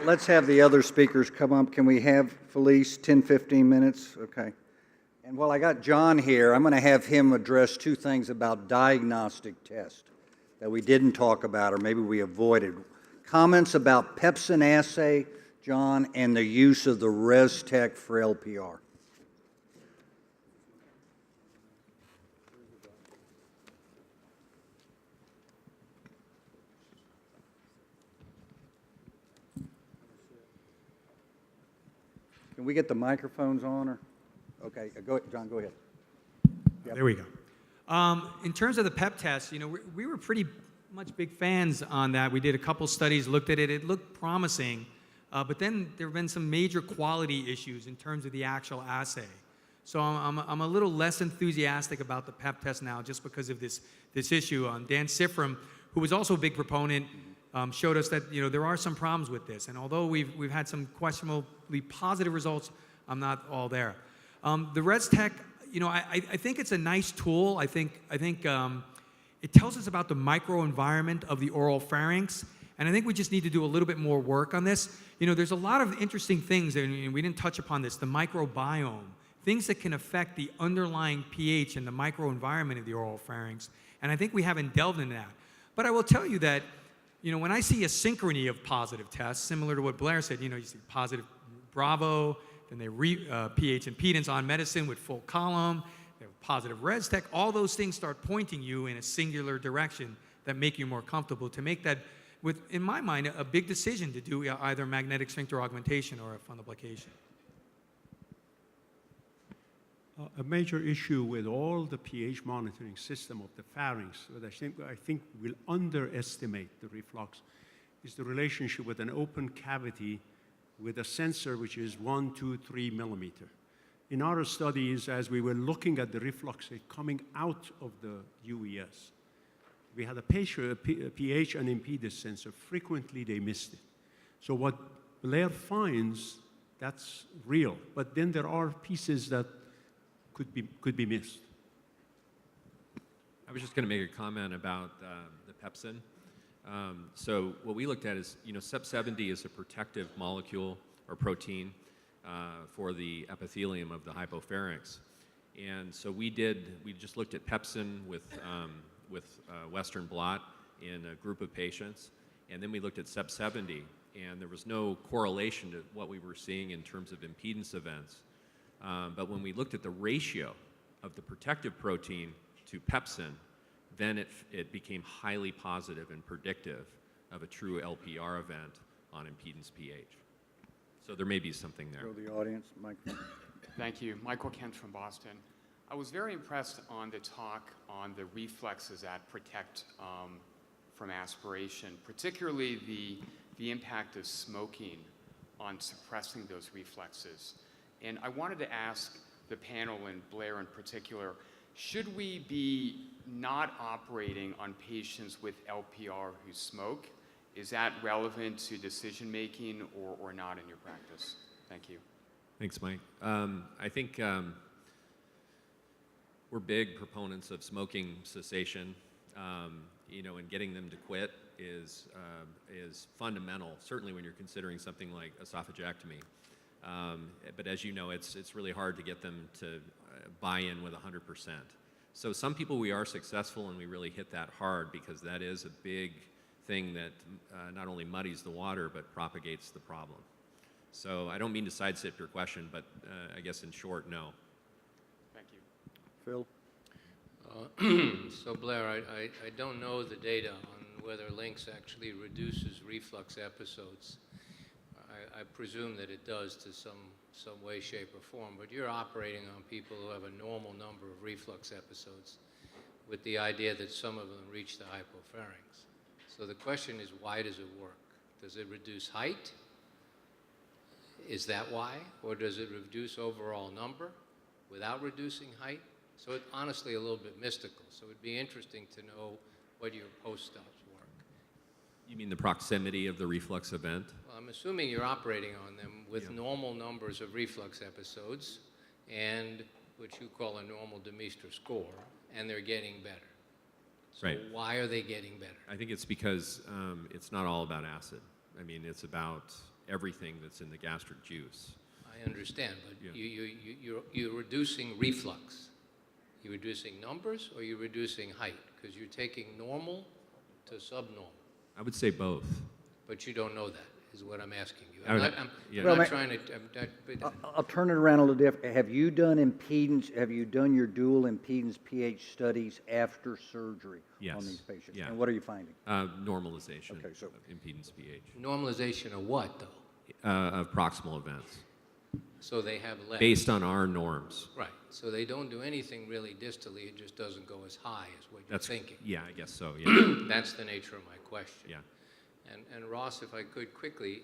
let's have the other speakers come up. Can we have Felice 10, 15 minutes? Okay. And while I got John here, I'm going to have him address two things about diagnostic tests that we didn't talk about, or maybe we avoided. Comments about Pepsin assay, John, and the use of the ResTech for LPR. Can we get the microphones on? Or okay, John, go ahead. Yep. There we go. In terms of the PEP test, we were pretty much big fans on that. We did a couple studies, looked at it. It looked promising, but then there have been some major quality issues in terms of the actual assay. So I'm a little less enthusiastic about the PEP test now just because of this issue. Dan Sifram, who was also a big proponent, showed us that there are some problems with this. And although we've had some questionably positive results, I'm not all there. The ResTech, I think it's a nice tool. I think it tells us about the microenvironment of the oral pharynx, and I think we just need to do a little bit more work on this. There's a lot of interesting things, and we didn't touch upon this, the microbiome, things that can affect the underlying pH and the microenvironment of the oral pharynx, and I think we haven't delved into that. But I will tell you that, when I see a synchrony of positive tests, similar to what Blair said, you see positive Bravo, then they pH impedance on medicine with full column, they have positive ResTech, all those things start pointing you in a singular direction that make you more comfortable to make that, in my mind, a big decision to do either magnetic sphincter augmentation or a fundoplication. A major issue with all the pH monitoring system of the pharynx, that I think we'll underestimate the reflux, is the relationship with an open cavity with a sensor which is 1, 2, 3 millimeter. In our studies, as we were looking at the reflux rate coming out of the UES, we had a pH and impedance sensor. Frequently, they missed it. So what Blair finds, that's real. But then there are pieces that could be missed. I was just going to make a comment about the pepsin. So what we looked at is, CEP70 is a protective molecule or protein for the epithelium of the hypopharynx. And so we just looked at pepsin with Western blot in a group of patients, and then we looked at CEP70, and there was no correlation to what we were seeing in terms of impedance events. But when we looked at the ratio of the protective protein to pepsin, then it became highly positive and predictive of a true LPR event on impedance pH. So there may be something there. Go to the audience, Mike. Thank you. Michael Kent from Boston. I was very impressed on the talk on the reflexes that protect from aspiration, particularly the impact of smoking on suppressing those reflexes. And I wanted to ask the panel, and Blair in particular, should we be not operating on patients with LPR who smoke? Is that relevant to decision making or not in your practice? Thank you. Thanks, Mike. I think we're big proponents of smoking cessation. And getting them to quit is fundamental, certainly when you're considering something like esophagectomy. But as you know, it's really hard to get them to buy in with 100%. So some people we are successful, and we really hit that hard because that is a big thing that not only muddies the water but propagates the problem. So I don't mean to sidestep your question, but I guess in short, no. Thank you. Phil? So Blair, I don't know the data on whether Lynx actually reduces reflux episodes. I presume that it does to some way, shape, or form, but you're operating on people who have a normal number of reflux episodes with the idea that some of them reach the hypopharynx. So the question is, why does it work? Does it reduce height? Is that why? Or does it reduce overall number without reducing height? So it's honestly a little bit mystical. So it'd be interesting to know what your post-stops work. You mean the proximity of the reflux event? Well, I'm assuming you're operating on them with normal numbers of reflux episodes and what you call a normal Demeester score, and they're getting better. So right. Why are they getting better? I think it's because it's not all about acid. I mean, it's about everything that's in the gastric juice. I understand, but Yeah. you're reducing reflux. You're reducing numbers or you're reducing height? Because you're taking normal to subnormal, I would say both. but you don't know that, is what I'm asking you. I I'm would- not, I'm yeah. not Well, trying to, but I'll turn it around a little different. Have you done impedance, have you done your dual impedance pH studies after surgery on Yes. these patients? Yeah. And what are you finding? Normalization Okay, so- of impedance pH, normalization of what, though? of proximal events, So they have less. based on our norms. Right, so they don't do anything really distally, it just doesn't go as high as what you're thinking. Yeah, I guess so, yeah. That's the nature of my question. Yeah. And Ross, if I could quickly,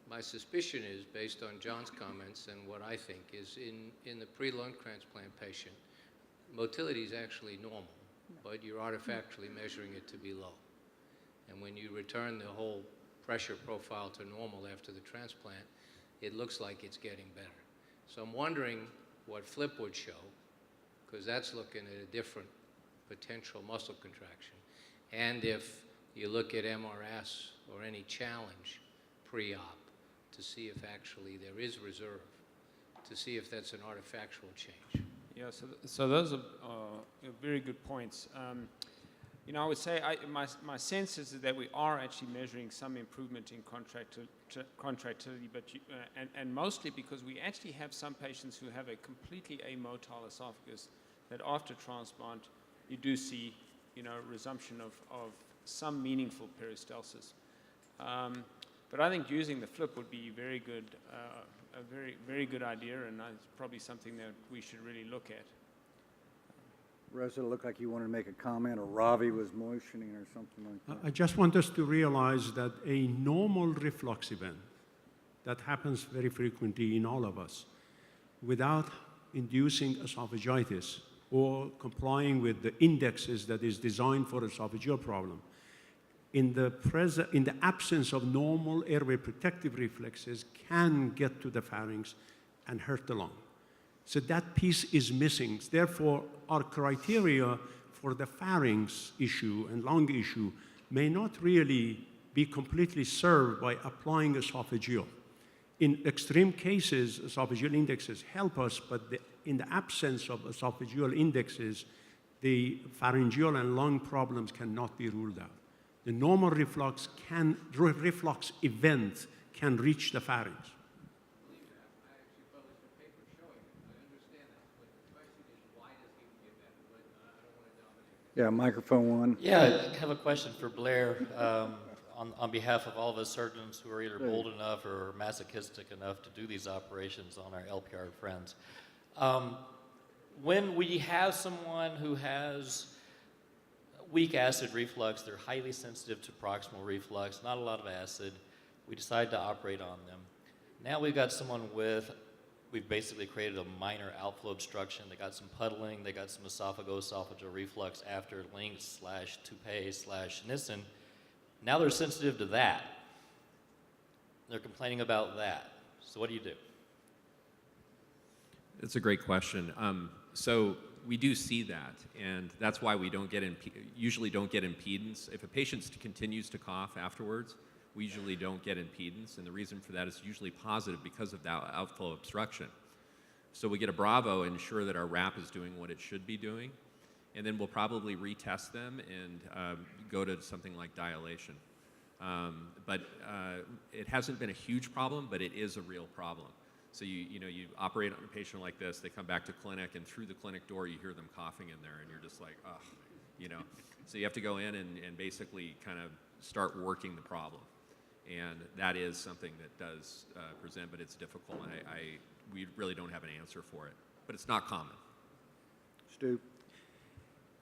my suspicion is, based on John's comments and what I think, is in the pre-lung transplant patient, motility is actually normal, but you're artifactually measuring it to be low. And when you return the whole pressure profile to normal after the transplant, it looks like it's getting better. So I'm wondering what FLIP would show, because that's looking at a different potential muscle contraction. And if you look at MRS or any challenge pre-op to see if actually there is reserve, to see if that's an artifactual change. Yeah, so those are very good points. You know, I would say my sense is that we are actually measuring some improvement in contractility, but and mostly because we actually have some patients who have a completely amotile esophagus that after transplant you do see, you know, resumption of some meaningful peristalsis. But I think using the FLIP would be very good, a very good idea, and it's probably something that we should really look at. Reza, it looked like you wanted to make a comment, or Ravi was motioning or something like that. I just want us to realize that a normal reflux event that happens very frequently in all of us, without inducing esophagitis or complying with the indexes that is designed for esophageal problem, in the absence of normal airway protective reflexes, can get to the pharynx and hurt the lung. So that piece is missing. Therefore, our criteria for the pharynx issue and lung issue may not really be completely served by applying esophageal. In extreme cases, esophageal indexes help us, but in the absence of esophageal indexes, the pharyngeal and lung problems cannot be ruled out. The normal reflux event can reach the pharynx. Yeah, microphone one. Yeah, I have a question for Blair on behalf of all of us surgeons who are either bold enough or masochistic enough to do these operations on our LPR friends. When we have someone who has weak acid reflux, they're highly sensitive to proximal reflux, not a lot of acid, we decide to operate on them. Now we've got someone we've basically created a minor outflow obstruction. They got some puddling, they got some esophageal reflux after Link/Toupet/Nissen. Now they're sensitive to that. They're complaining about that. So what do you do? It's a great question. So we do see that, and that's why we usually don't get impedance. If a patient continues to cough afterwards, we usually don't get impedance, and the reason for that is usually positive because of that outflow obstruction. So we get a Bravo and ensure that our wrap is doing what it should be doing, and then we'll probably retest them and go to something like dilation. But it hasn't been a huge problem, but it is a real problem. So you operate on a patient like this, they come back to clinic, and through the clinic door you hear them coughing in there, and you're just like, ugh, you know. So you have to go in and basically kind of start working the problem. And that is something that does present, but it's difficult. We really don't have an answer for it, but it's not common. Stu?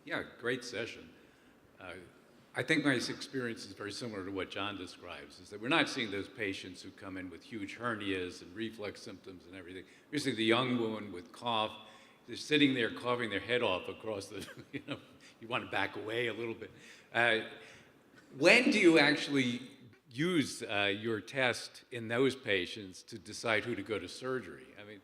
Yeah, great session. I think my experience is very similar to what John describes, is that we're not seeing those patients who come in with huge hernias and reflux symptoms and everything. We're seeing the young woman with cough. They're sitting there coughing their head off across the, you want to back away a little bit. When do you actually use your test in those patients to decide who to go to surgery? I mean,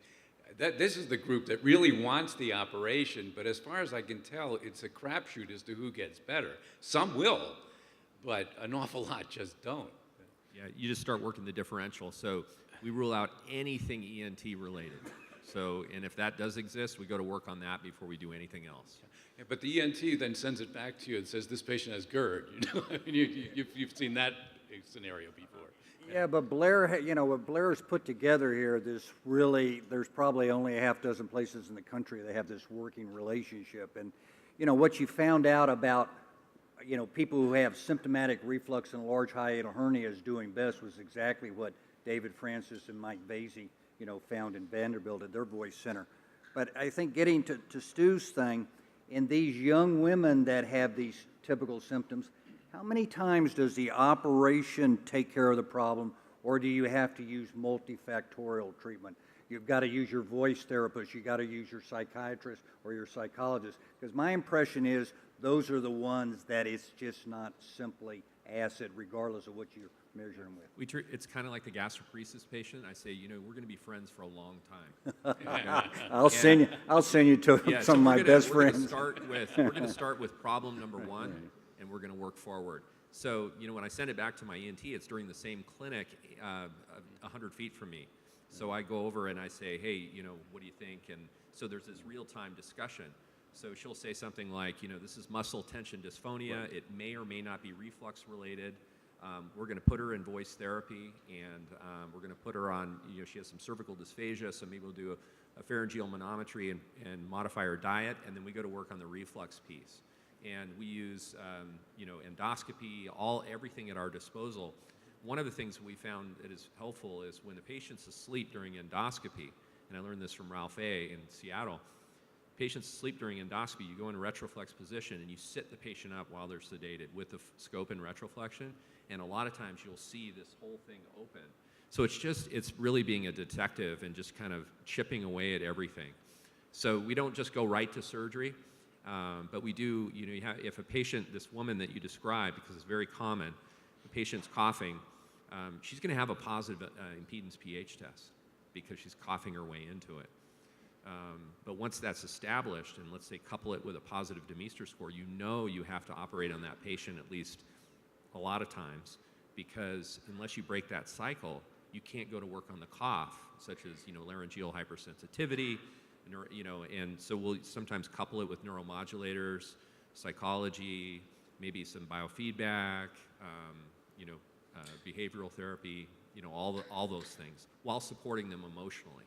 this is the group that really wants the operation, but as far as I can tell, it's a crapshoot as to who gets better. Some will, but an awful lot just don't. Yeah, you just start working the differential. So we rule out anything ENT related. So, and if that does exist, we go to work on that before we do anything else. Yeah, but the ENT then sends it back to you and says, this patient has GERD. You know, I mean, you've seen that scenario before. Yeah, but Blair, what Blair's put together here, there's probably only a half dozen places in the country that have this working relationship. And, what you found out about, people who have symptomatic reflux and large hiatal hernias doing best was exactly what David Francis and Mike Vasey, found in Vanderbilt at their voice center. But I think getting to Stu's thing, in these young women that have these typical symptoms, how many times does the operation take care of the problem, or do you have to use multifactorial treatment? You've got to use your voice therapist, you've got to use your psychiatrist or your psychologist, because my impression is those are the ones that it's just not simply acid, regardless of what you're measuring with. It's kind of like the gastroparesis patient. I say, we're going to be friends for a long time. I'll send you to Yeah, some of my best friends. We're going to start with problem number one, and we're going to work forward. So, when I send it back to my ENT, it's during the same clinic 100 feet from me. So I go over and I say, hey, what do you think? And so there's this real-time discussion. So she'll say something like, this is muscle tension dysphonia. Right. It may or may not be reflux related. We're going to put her in voice therapy, and we're going to put her on, she has some cervical dysphagia, so maybe we'll do a pharyngeal manometry and modify her diet, and then we go to work on the reflux piece. And we use, endoscopy, everything at our disposal. One of the things we found that is helpful is when the patient's asleep during endoscopy, and I learned this from Ralph A. in Seattle, patients asleep during endoscopy, you go in a retroflex position and you sit the patient up while they're sedated with the scope and retroflexion, and a lot of times you'll see this whole thing open. So it's really being a detective and just kind of chipping away at everything. So we don't just go right to surgery, but we do, if a patient, this woman that you described, because it's very common, the patient's coughing, she's going to have a positive impedance pH test because she's coughing her way into it. But once that's established, and let's say couple it with a positive Demeester score, you have to operate on that patient at least a lot of times, because unless you break that cycle, you can't go to work on the cough, such as laryngeal hypersensitivity, and so we'll sometimes couple it with neuromodulators, psychology, maybe some biofeedback, behavioral therapy, all those things, while supporting them emotionally.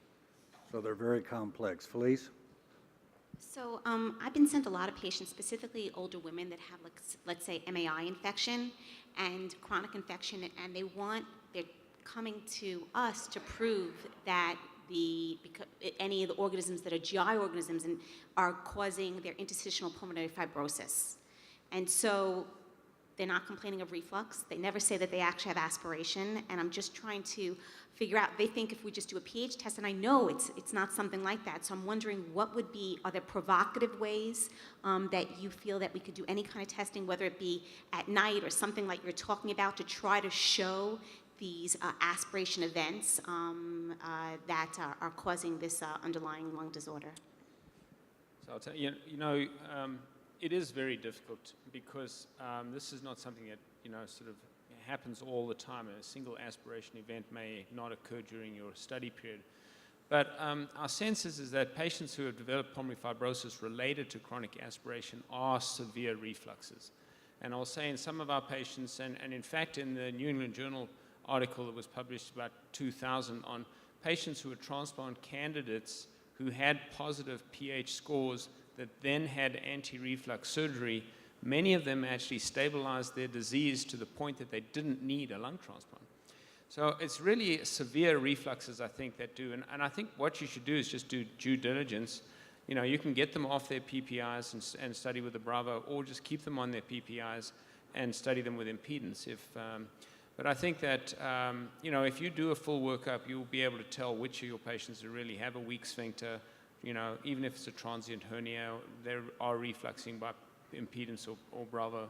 So they're very complex. Felice? So I've been sent a lot of patients, specifically older women that have, let's say, MAI infection and chronic infection, and they're coming to us to prove that any of the organisms that are GI organisms are causing their interstitial pulmonary fibrosis. And so they're not complaining of reflux. They never say that they actually have aspiration, and I'm just trying to figure out, they think if we just do a pH test, and I know it's not something like that, so I'm wondering are there provocative ways that you feel that we could do any kind of testing, whether it be at night or something like you're talking about, to try to show these aspiration events that are causing this underlying lung disorder? So I'll tell you, it is very difficult because this is not something that, sort of happens all the time. A single aspiration event may not occur during your study period. But our sense is that patients who have developed pulmonary fibrosis related to chronic aspiration are severe refluxes. And I'll say in some of our patients, and in fact in the New England Journal article that was published about 2000 on patients who were transplant candidates who had positive pH scores that then had anti-reflux surgery, many of them actually stabilized their disease to the point that they didn't need a lung transplant. So it's really severe refluxes, I think, that do. And I think what you should do is just do due diligence. You can get them off their PPIs and study with the Bravo, or just keep them on their PPIs and study them with impedance. But I think that, if you do a full workup, you'll be able to tell which of your patients really have a weak sphincter. Even if it's a transient hernia, they are refluxing by impedance or Bravo.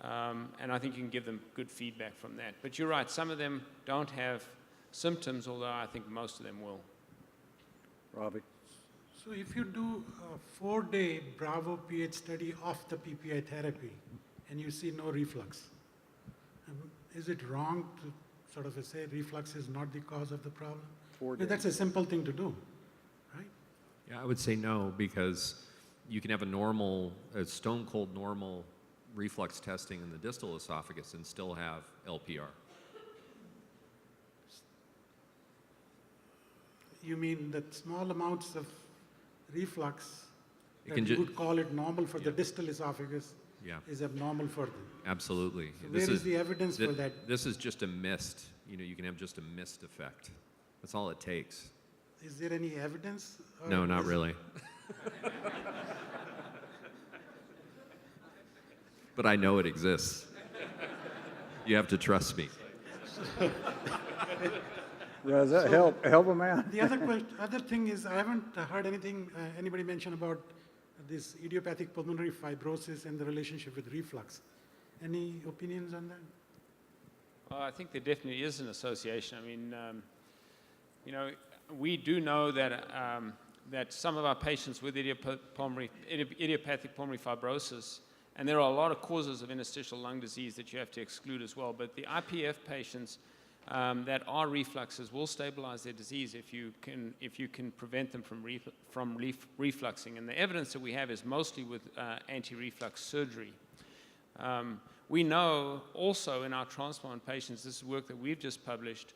And I think you can give them good feedback from that. But you're right, some of them don't have symptoms, although I think most of them will. Robbie? So if you do a 4-day Bravo pH study of the PPI therapy and you see no reflux, is it wrong to sort of say reflux is not the cause of the problem? 4 That's a simple thing to do, right? Yeah, I would say no, because you can have a stone cold normal reflux testing in the distal esophagus and still have LPR. You mean that small amounts of reflux It that can you ju- would call it normal for the Yeah. distal esophagus Yeah, is abnormal for them? absolutely. So where is the evidence for that? This is just a mist. You can have just a mist effect. That's all it takes. Is there any evidence? or No, not is- really. But I know it exists. You have to trust me. Does that help him out? The other thing is, I haven't heard anything, anybody mention about this idiopathic pulmonary fibrosis and the relationship with reflux. Any opinions on that? I think there definitely is an association. I mean, we do know that that some of our patients with idiopathic pulmonary fibrosis, and there are a lot of causes of interstitial lung disease that you have to exclude as well, but the IPF patients that are refluxes will stabilize their disease if you can prevent them from refluxing. And the evidence that we have is mostly with anti-reflux surgery. We know also in our transplant patients, this is work that we've just published,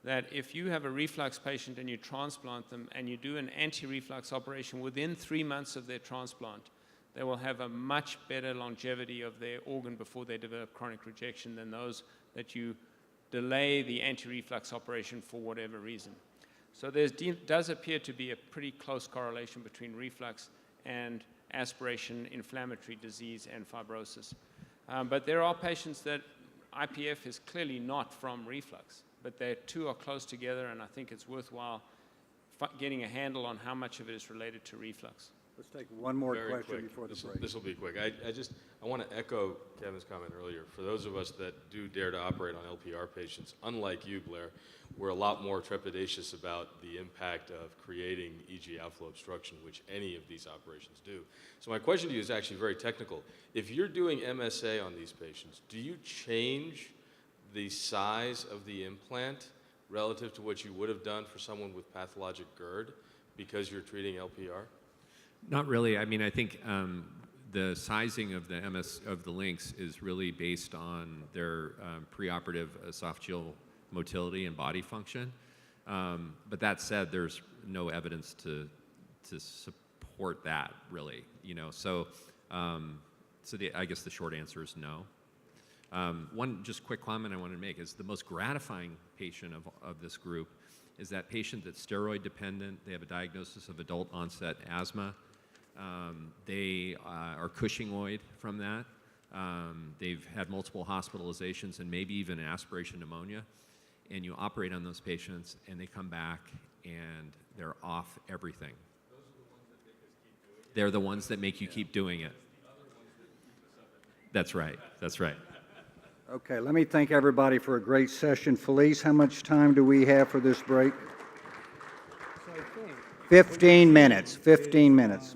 that if you have a reflux patient and you transplant them and you do an anti-reflux operation within 3 months of their transplant, they will have a much better longevity of their organ before they develop chronic rejection than those that you delay the anti-reflux operation for whatever reason. So there does appear to be a pretty close correlation between reflux and aspiration, inflammatory disease, and fibrosis. But there are patients that IPF is clearly not from reflux, but the two are close together, and I think it's worthwhile getting a handle on how much of it is related to reflux. Let's take one more Very question quick. before the break. This will be quick. I want to echo Kevin's comment earlier. For those of us that do dare to operate on LPR patients, unlike you, Blair, we're a lot more trepidatious about the impact of creating EG outflow obstruction, which any of these operations do. So my question to you is actually very technical. If you're doing MSA on these patients, do you change the size of the implant relative to what you would have done for someone with pathologic GERD because you're treating LPR? Not really. I mean, I think the sizing of the links is really based on their preoperative esophageal motility and body function. But that said, there's no evidence to support that really. I guess the short answer is no. One just quick comment I wanted to make is the most gratifying patient of this group is that patient that's steroid dependent. They have a diagnosis of adult onset asthma. They are Cushingoid from that. They've had multiple hospitalizations and maybe even aspiration pneumonia. And you operate on those patients and they come back and they're off everything. They're the ones that make you keep doing it. That's right. That's right. Okay, let me thank everybody for a great session. Felice, how much time do we have for this break? 15 minutes. 15 minutes.